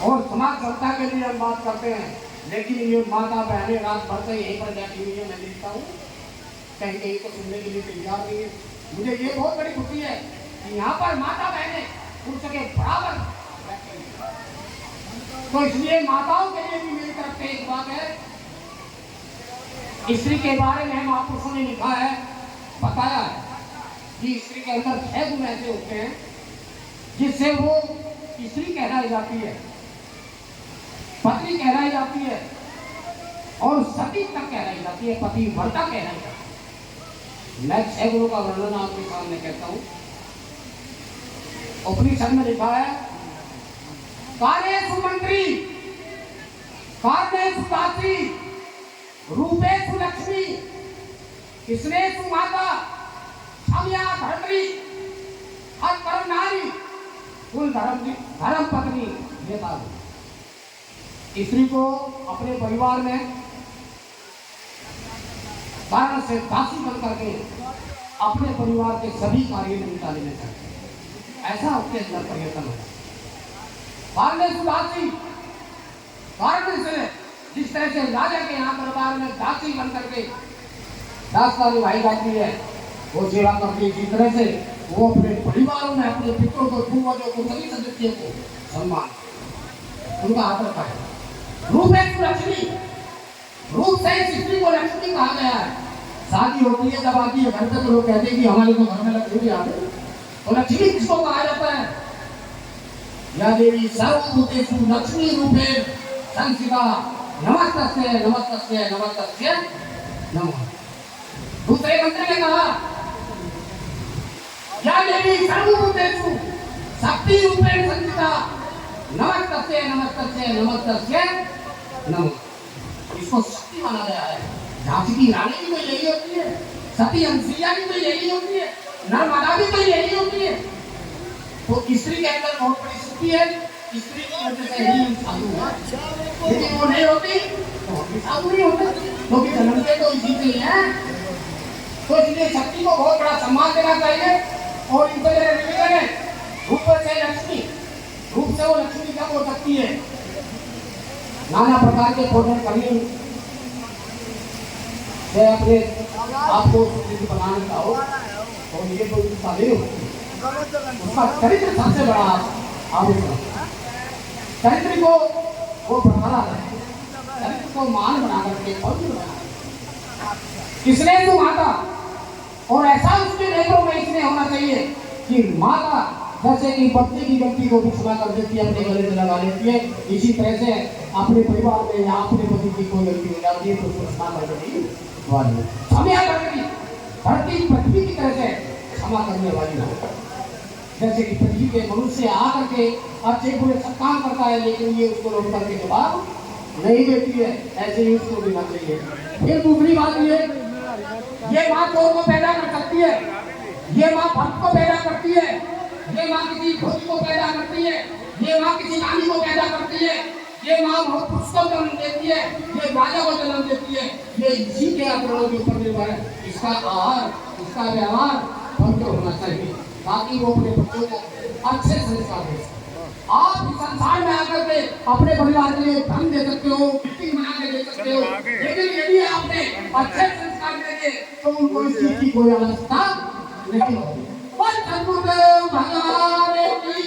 और समाज जनता के लिए हम बात करते हैं, लेकिन ये माता बहनें रात भर से यहीं पर बैठी हुई है, मैं देखता हूँ कहीं कहीं तो सुनने के लिए तैयार नहीं है। मुझे ये बहुत बड़ी खुशी है कि यहाँ पर माता बहनें पुरुष के बराबर बैठी हुई हैं। तो इसलिए माताओं के लिए भी मेरी तरफ से एक बात है, स्त्री के बारे में महापुरुषों ने लिखा है, बताया है कि स्त्री के अंदर 6 गुण ऐसे होते हैं जिससे वो स्त्री कहलाई जाती है, पत्नी कहलाई जाती है और सती तक कहलाई जाती है, पति वर्ता कहलाई जाती है। मैं 6 गुणों का वर्णन आपके सामने कहता हूं। उपनिषद में लिखा है, कार्येषु मंत्री, कार्येषु दासी, रूपेषु लक्ष्मी, स्नेहेषु माता, क्षमया धर्त्री, कर्म नारी, कुल धर्म पत्नी। ये बात स्त्री को अपने परिवार में कारण से दासी बन करके अपने परिवार के सभी कार्य निपटा लेने चाहिए, ऐसा उसके अंदर परिवर्तन होगा। कार्येषु दासी, कारण से जिस तरह से राजा के यहाँ दरबार में दासी बन करके दासता निभाई जाती है, वो सेवा करती है, इसी तरह से वो अपने परिवारों में अपने पितरों को, पूर्वजों को, सभी सदस्यों को सम्मान उनका हाथ रखा है। रूप है लक्ष्मी, रूप से स्त्री को लक्ष्मी कहा गया है। शादी होती है जब आती है घर पे तो लोग कहते हैं कि हमारे तो घर में लक्ष्मी आ गई, तो लक्ष्मी किसको कहा जाता है? या देवी सर्वभूतेषु लक्ष्मी रूपेण संस्थिता नमस्तस्यै नमस्तस्यै नमस्तस्यै नमः। दूसरे मंत्र में कहा, या देवी सर्वभूतेषु शक्ति रूपेण संस्थिता नमस्तस्यै नमस्तस्यै नमस्तस्यै नमः। इसको शक्ति माना गया है। झांसी की रानी भी तो यही होती है, सती अंसुईया भी तो यही होती है, नर्मदा भी तो यही होती है। तो स्त्री के अंदर बहुत बड़ी शक्ति है, स्त्री की वजह से ही साधु है। लेकिन वो नहीं होती तो साधु नहीं होते, क्योंकि जन्मते तो इसी से ही है। तो इसलिए शक्ति को बहुत बड़ा सम्मान देना चाहिए। और इनको निवेदन है, रूप से लक्ष्मी, रूप से वो लक्ष्मी कब हो सकती है? नाना प्रकार के भोजन करिए, अपने आपको बनाने का हो और ये तो उसका नहीं हो, उसका चरित्र सबसे बड़ा आवश्यक। चरित्र को वो बढ़ाना है, चरित्र को मान बना करके पवित्र बनाना। इसलिए तो माता, और ऐसा उसके नेत्रों में इसलिए होना चाहिए कि माता जैसे कि बच्चे की गलती को भी क्षमा कर देती है, अपने गले में लगा लेती है, इसी तरह से अपने परिवार में या अपने पति की कोई गलती हो जाती है तो उसको क्षमा कर देती है। धरती पृथ्वी की तरह से क्षमा करने वाली हो। जैसे कि पृथ्वी के मनुष्य आकर के अच्छे बुरे सब काम करता है, लेकिन ये उसको लौट करके जवाब नहीं देती है, ऐसे ही उसको देना चाहिए। फिर दूसरी बात ये माँ चोर को पैदा कर सकती है, ये माँ भक्त को पैदा करती है, ये माँ किसी खोजी को पैदा करती है, ये माँ किसी रानी को पैदा करती है, ये माँ बहुत पुरुष को जन्म देती है, ये राजा को जन्म देती है। ये इसी के आचरणों के ऊपर निर्भर है। इसका आहार, इसका व्यवहार पवित्र होना चाहिए, ताकि वो अपने बच्चों को अच्छे संस्कार दे सके। आप इस संसार में आकर के अपने परिवार के लिए धन दे सकते हो, मिट्टी बना के दे सकते हो, लेकिन यदि आपने अच्छे संस्कार दे दिए तो उनको इस चीज की कोई आवश्यकता नहीं होगी। भगवान की